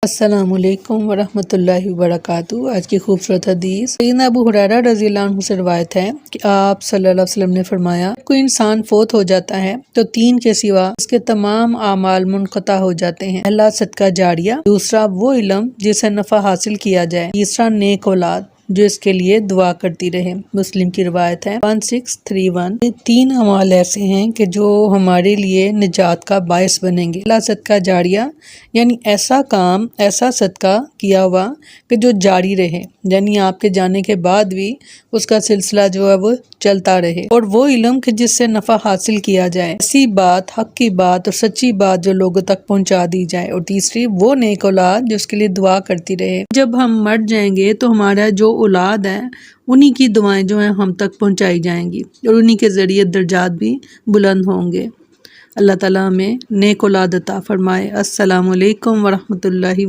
السلام علیکم ورحمۃ اللہ وبرکاتہ۔ آج کی خوبصورت حدیث سیدنا ابو ہریرہ رضی اللہ عنہ سے روایت ہے کہ آپ صلی اللہ علیہ وسلم نے فرمایا، کوئی انسان فوت ہو جاتا ہے تو تین کے سوا اس کے تمام اعمال منقطع ہو جاتے ہیں۔ پہلا صدقہ جاریہ، دوسرا وہ علم جس سے نفع حاصل کیا جائے، تیسرا نیک اولاد جو اس کے لیے دعا کرتی رہے۔ مسلم کی روایت ہے 1631۔ یہ تین اعمال ایسے ہیں کہ جو ہمارے لیے نجات کا باعث بنیں گے۔ پہلا صدقہ جاریہ یعنی ایسا کام، ایسا صدقہ کیا ہوا کہ جو جاری رہے، یعنی آپ کے جانے کے بعد بھی اس کا سلسلہ جو ہے وہ چلتا رہے۔ اور وہ علم کہ جس سے نفع حاصل کیا جائے، ایسی بات، حق کی بات اور سچی بات جو لوگوں تک پہنچا دی جائے۔ اور تیسری وہ نیک اولاد جو اس کے لیے دعا کرتی رہے۔ جب ہم مر جائیں گے تو ہمارا جو اولاد ہے انہی کی دعائیں جو ہیں ہم تک پہنچائی جائیں گی اور انہی کے ذریعے درجات بھی بلند ہوں گے۔ اللہ تعالیٰ ہمیں نیک اولاد عطا فرمائے۔ السلام علیکم ورحمۃ اللہ